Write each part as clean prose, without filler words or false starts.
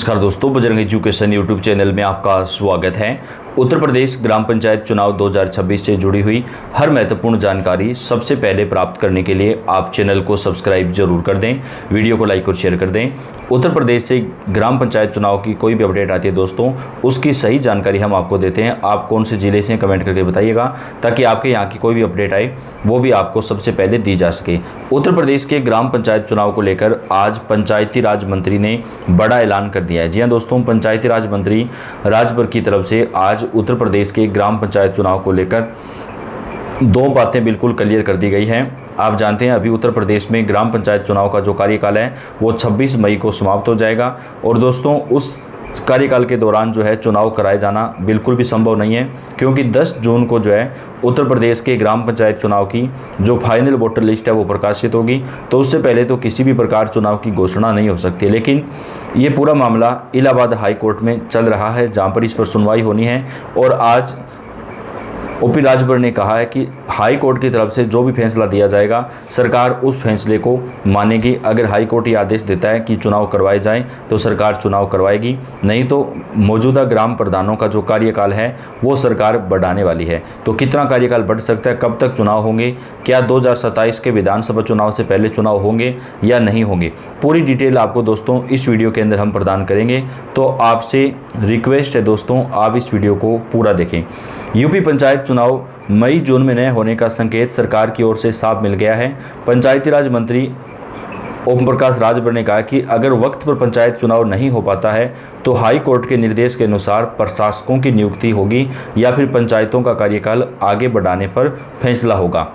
नमस्कार दोस्तों, Bajrang education YouTube channel में आपका स्वागत है। उत्तर प्रदेश ग्राम पंचायत चुनाव 2026 से जुड़ी हुई हर महत्वपूर्ण जानकारी सबसे पहले प्राप्त करने के लिए आप चैनल को सब्सक्राइब जरूर कर दें, वीडियो को लाइक और शेयर कर दें। उत्तर प्रदेश से ग्राम पंचायत चुनाव की कोई भी अपडेट आती है दोस्तों, उसकी सही जानकारी हम आपको देते हैं। आप कौन से ज़िले से कमेंट करके बताइएगा ताकि आपके यहाँ की कोई भी अपडेट आए वो भी आपको सबसे पहले दी जा सके। उत्तर प्रदेश के ग्राम पंचायत चुनाव को लेकर आज पंचायती राज मंत्री ने बड़ा ऐलान कर दिया है। जी हाँ दोस्तों, पंचायती राज मंत्री राजभर की तरफ से आज उत्तर प्रदेश के ग्राम पंचायत चुनाव को लेकर दो बातें बिल्कुल क्लियर कर दी गई हैं। आप जानते हैं अभी उत्तर प्रदेश में ग्राम पंचायत चुनाव का जो कार्यकाल है वो 26 मई को समाप्त हो जाएगा और दोस्तों उस कार्यकाल के दौरान जो है चुनाव कराए जाना बिल्कुल भी संभव नहीं है, क्योंकि 10 जून को जो है उत्तर प्रदेश के ग्राम पंचायत चुनाव की जो फाइनल वोटर लिस्ट है वो प्रकाशित होगी। तो उससे पहले तो किसी भी प्रकार चुनाव की घोषणा नहीं हो सकती। लेकिन ये पूरा मामला इलाहाबाद हाई कोर्ट में चल रहा है, जहाँ पर इस पर सुनवाई होनी है। और आज ओपी राजभर ने कहा है कि हाई कोर्ट की तरफ से जो भी फैसला दिया जाएगा सरकार उस फैसले को मानेगी। अगर हाई कोर्ट ये आदेश देता है कि चुनाव करवाए जाएं तो सरकार चुनाव करवाएगी, नहीं तो मौजूदा ग्राम प्रधानों का जो कार्यकाल है वो सरकार बढ़ाने वाली है। तो कितना कार्यकाल बढ़ सकता है, कब तक चुनाव होंगे, क्या 2027 के विधानसभा चुनाव से पहले चुनाव होंगे या नहीं होंगे, पूरी डिटेल आपको दोस्तों इस वीडियो के अंदर हम प्रदान करेंगे। तो आपसे रिक्वेस्ट है दोस्तों, आप इस वीडियो को पूरा देखें। यूपी पंचायत चुनाव मई जून में न होने का संकेत सरकार की ओर से साफ मिल गया है। पंचायती राज मंत्री ओम प्रकाश राजभर ने कहा कि अगर वक्त पर पंचायत चुनाव नहीं हो पाता है तो हाई कोर्ट के निर्देश के अनुसार प्रशासकों की नियुक्ति होगी या फिर पंचायतों का कार्यकाल आगे बढ़ाने पर फैसला होगा।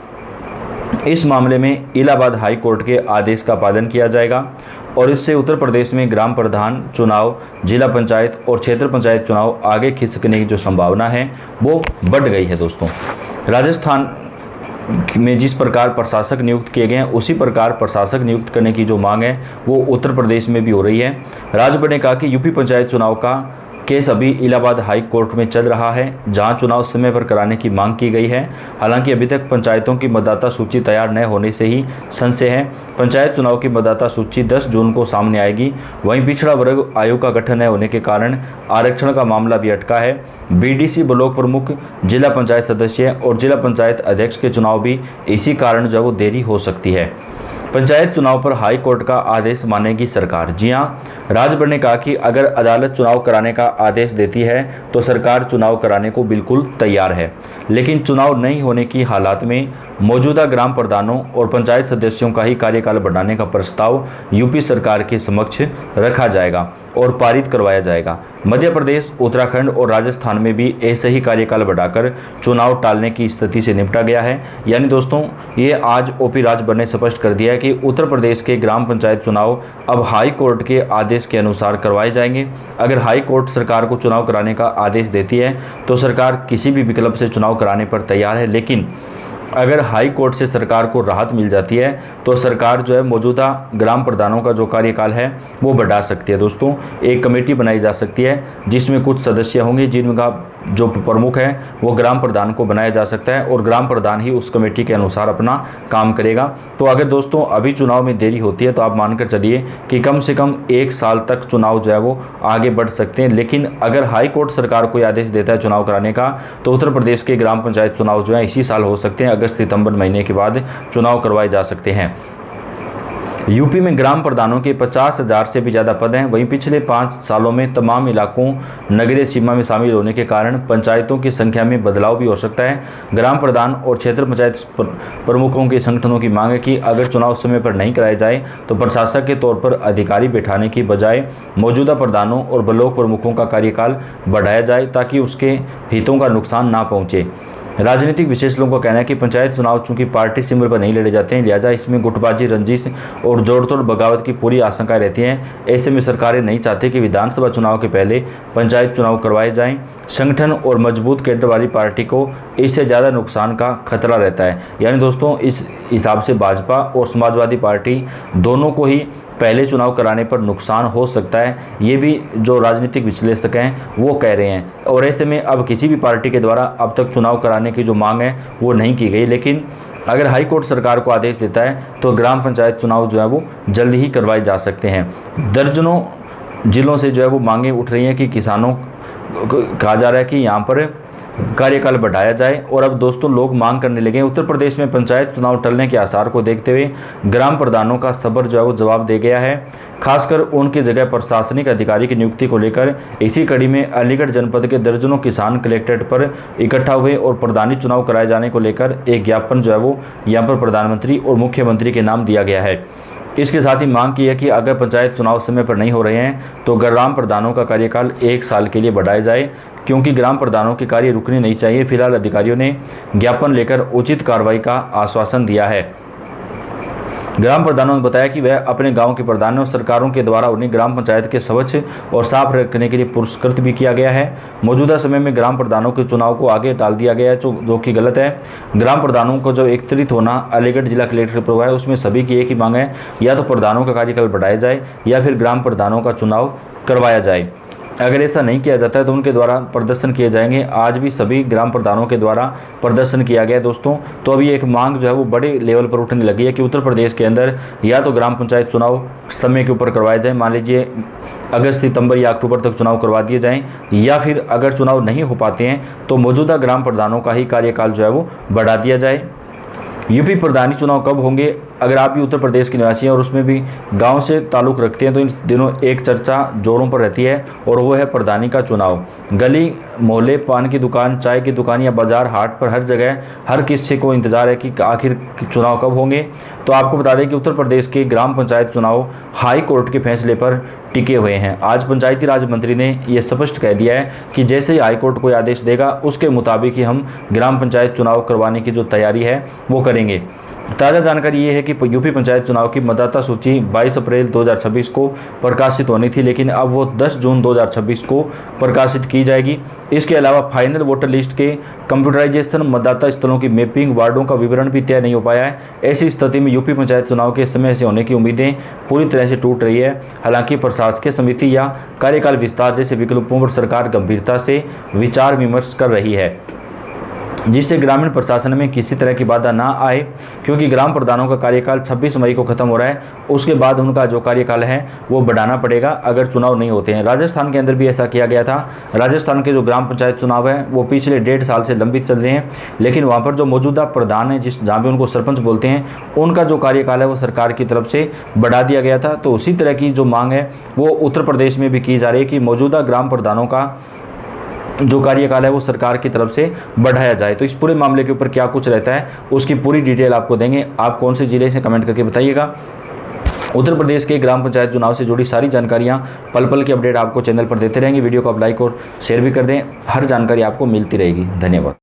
इस मामले में इलाहाबाद हाई कोर्ट के आदेश का पालन किया जाएगा और इससे उत्तर प्रदेश में ग्राम प्रधान चुनाव, जिला पंचायत और क्षेत्र पंचायत चुनाव आगे खिसकने की जो संभावना है वो बढ़ गई है। दोस्तों राजस्थान में जिस प्रकार प्रशासक नियुक्त किए गए हैं उसी प्रकार प्रशासक नियुक्त करने की जो मांग है वो उत्तर प्रदेश में भी हो रही है। राजभर ने कहा कि यूपी पंचायत चुनाव का केस अभी इलाहाबाद हाई कोर्ट में चल रहा है, जहां चुनाव समय पर कराने की मांग की गई है। हालांकि अभी तक पंचायतों की मतदाता सूची तैयार न होने से ही संशय है। पंचायत चुनाव की मतदाता सूची 10 जून को सामने आएगी। वहीं पिछड़ा वर्ग आयोग का गठन न होने के कारण आरक्षण का मामला भी अटका है। बीडीसी, ब्लॉक प्रमुख, जिला पंचायत सदस्य और जिला पंचायत अध्यक्ष के चुनाव भी इसी कारण जो वो देरी हो सकती है। पंचायत चुनाव पर हाई कोर्ट का आदेश मानेगी सरकार। जी हाँ, राजभर ने कहा कि अगर अदालत चुनाव कराने का आदेश देती है तो सरकार चुनाव कराने को बिल्कुल तैयार है। लेकिन चुनाव नहीं होने की हालात में मौजूदा ग्राम प्रधानों और पंचायत सदस्यों का ही कार्यकाल बढ़ाने का प्रस्ताव यूपी सरकार के समक्ष रखा जाएगा और पारित करवाया जाएगा। मध्य प्रदेश, उत्तराखंड और राजस्थान में भी ऐसे ही कार्यकाल बढ़ाकर चुनाव टालने की स्थिति से निपटा गया है। यानी दोस्तों ये आज ओपी राजभर ने स्पष्ट कर दिया है कि उत्तर प्रदेश के ग्राम पंचायत चुनाव अब हाई कोर्ट के आदेश के अनुसार करवाए जाएंगे। अगर हाई कोर्ट सरकार को चुनाव कराने का आदेश देती है तो सरकार किसी भी विकल्प से चुनाव कराने पर तैयार है। लेकिन अगर हाई कोर्ट से सरकार को राहत मिल जाती है तो सरकार जो है मौजूदा ग्राम प्रधानों का जो कार्यकाल है वो बढ़ा सकती है। दोस्तों एक कमेटी बनाई जा सकती है जिसमें कुछ सदस्य होंगे, जिनका जो प्रमुख है वो ग्राम प्रधान को बनाया जा सकता है और ग्राम प्रधान ही उस कमेटी के अनुसार अपना काम करेगा। तो अगर दोस्तों अभी चुनाव में देरी होती है तो आप मानकर चलिए कि कम से कम 1 साल तक चुनाव जो है वो आगे बढ़ सकते हैं। लेकिन अगर हाई कोर्ट सरकार को आदेश देता है चुनाव कराने का तो उत्तर प्रदेश के ग्राम पंचायत चुनाव जो है इसी साल हो सकते हैं। अगस्त सितंबर महीने के बाद चुनाव करवाए जा सकते हैं। यूपी में ग्राम प्रधानों के 50,000 से भी ज़्यादा पद हैं। वहीं पिछले 5 सालों में तमाम इलाकों नगरीय सीमा में शामिल होने के कारण पंचायतों की संख्या में बदलाव भी हो सकता है। ग्राम प्रधान और क्षेत्र पंचायत प्रमुखों के संगठनों की मांग है कि अगर चुनाव समय पर नहीं कराए जाए तो प्रशासक के तौर पर अधिकारी बैठाने की बजाय मौजूदा प्रधानों और ब्लॉक प्रमुखों का कार्यकाल बढ़ाया जाए ताकि उसके हितों का नुकसान ना पहुँचे। राजनीतिक विशेषज्ञों का कहना है कि पंचायत चुनाव चूंकि पार्टी सिंबल पर नहीं लड़े जाते हैं, लिहाजा इसमें गुटबाजी, रंजिश और जोड़तोड़ बगावत की पूरी आशंकाएं रहती हैं। ऐसे में सरकारें नहीं चाहती कि विधानसभा चुनाव के पहले पंचायत चुनाव करवाए जाएं। संगठन और मजबूत कैडर वाली पार्टी को इससे ज़्यादा नुकसान का खतरा रहता है। यानी दोस्तों इस हिसाब से भाजपा और समाजवादी पार्टी दोनों को ही पहले चुनाव कराने पर नुकसान हो सकता है, ये भी जो राजनीतिक विश्लेषक हैं वो कह रहे हैं। और ऐसे में अब किसी भी पार्टी के द्वारा अब तक चुनाव कराने की जो मांग है वो नहीं की गई। लेकिन अगर हाई कोर्ट सरकार को आदेश देता है तो ग्राम पंचायत चुनाव जो है वो जल्द ही करवाए जा सकते हैं। दर्जनों जिलों से जो है वो मांगे उठ रही हैं कि किसानों को कहा जा रहा है कि यहाँ पर कार्यकाल बढ़ाया जाए। और अब दोस्तों लोग मांग करने लगे हैं। उत्तर प्रदेश में पंचायत चुनाव टलने के आसार को देखते हुए ग्राम प्रधानों का सब्र जो है वो जवाब दे गया है। खासकर उनकी जगह प्रशासनिक अधिकारी की नियुक्ति को लेकर इसी कड़ी में अलीगढ़ जनपद के दर्जनों किसान कलेक्ट्रेट पर इकट्ठा हुए और प्रधानी चुनाव कराए जाने को लेकर एक ज्ञापन जो है वो यहाँ पर प्रधानमंत्री और मुख्यमंत्री के नाम दिया गया है। इसके साथ ही मांग की है कि अगर पंचायत चुनाव समय पर नहीं हो रहे हैं तो ग्राम प्रधानों का कार्यकाल 1 साल के लिए बढ़ाया जाए, क्योंकि ग्राम प्रधानों के कार्य रुकने नहीं चाहिए। फिलहाल अधिकारियों ने ज्ञापन लेकर उचित कार्रवाई का आश्वासन दिया है। ग्राम प्रधानों ने बताया कि वह अपने गांव के प्रधानों और सरकारों के द्वारा उन्हें ग्राम पंचायत के स्वच्छ और साफ रखने के लिए पुरस्कृत भी किया गया है। मौजूदा समय में ग्राम प्रधानों के चुनाव को आगे टाल दिया गया है, जो कि गलत है। ग्राम प्रधानों को जो एकत्रित होना अलीगढ़ जिला कलेक्टर पर हुआ है, उसमें सभी की एक ही मांग है, या तो प्रधानों का कार्यकाल बढ़ाया जाए या फिर ग्राम प्रधानों का चुनाव करवाया जाए। अगर ऐसा नहीं किया जाता है तो उनके द्वारा प्रदर्शन किए जाएंगे। आज भी सभी ग्राम प्रधानों के द्वारा प्रदर्शन किया गया दोस्तों। तो अभी एक मांग जो है वो बड़े लेवल पर उठने लगी है कि उत्तर प्रदेश के अंदर या तो ग्राम पंचायत चुनाव समय के ऊपर करवाए जाएं, मान लीजिए अगस्त, सितंबर या अक्टूबर तक चुनाव करवा दिए जाएं, या फिर अगर चुनाव नहीं हो पाते हैं तो मौजूदा ग्राम प्रधानों का ही कार्यकाल जो है वो बढ़ा दिया जाए। यूपी प्रधानी चुनाव कब होंगे? अगर आप भी उत्तर प्रदेश के निवासी हैं और उसमें भी गांव से ताल्लुक़ रखते हैं तो इन दिनों एक चर्चा जोरों पर रहती है और वो है प्रधानी का चुनाव। गली मोहल्ले, पान की दुकान, चाय की दुकान या बाजार हाट पर हर जगह हर किसी को इंतजार है कि आखिर चुनाव कब होंगे। तो आपको बता दें कि उत्तर प्रदेश के ग्राम पंचायत चुनाव हाई कोर्ट के फैसले पर टिके हुए हैं। आज पंचायती राज मंत्री ने यह स्पष्ट कह दिया है कि जैसे ही हाईकोर्ट कोई आदेश देगा उसके मुताबिक ही हम ग्राम पंचायत चुनाव करवाने की जो तैयारी है वो करेंगे। ताज़ा जानकारी ये है कि यूपी पंचायत चुनाव की मतदाता सूची 22 अप्रैल 2026 को प्रकाशित होनी थी, लेकिन अब वो 10 जून 2026 को प्रकाशित की जाएगी। इसके अलावा फाइनल वोटर लिस्ट के कंप्यूटराइजेशन, मतदाता स्थलों की मैपिंग, वार्डों का विवरण भी तय नहीं हो पाया है। ऐसी स्थिति में यूपी पंचायत चुनाव के समय से होने की उम्मीदें पूरी तरह से टूट रही है। हालांकि प्रशासकीय समिति या कार्यकाल विस्तार जैसे विकल्पों पर सरकार गंभीरता से विचार विमर्श कर रही है, जिससे ग्रामीण प्रशासन में किसी तरह की बाधा ना आए, क्योंकि ग्राम प्रधानों का कार्यकाल 26 मई को खत्म हो रहा है। उसके बाद उनका जो कार्यकाल है वो बढ़ाना पड़ेगा अगर चुनाव नहीं होते हैं। राजस्थान के अंदर भी ऐसा किया गया था। राजस्थान के जो ग्राम पंचायत चुनाव है वो पिछले 1.5 साल से लंबित चल रहे हैं, लेकिन वहाँ पर जो मौजूदा प्रधान है, जहाँ पे उनको सरपंच बोलते हैं, उनका जो कार्यकाल है वो सरकार की तरफ से बढ़ा दिया गया था। तो उसी तरह की जो मांग है वो उत्तर प्रदेश में भी की जा रही है कि मौजूदा ग्राम प्रधानों का जो कार्यकाल है वो सरकार की तरफ से बढ़ाया जाए। तो इस पूरे मामले के ऊपर क्या कुछ रहता है उसकी पूरी डिटेल आपको देंगे। आप कौन से जिले से कमेंट करके बताइएगा। उत्तर प्रदेश के ग्राम पंचायत चुनाव से जुड़ी सारी जानकारियां, पल पल की अपडेट आपको चैनल पर देते रहेंगे। वीडियो को आप लाइक और शेयर भी कर दें, हर जानकारी आपको मिलती रहेगी। धन्यवाद।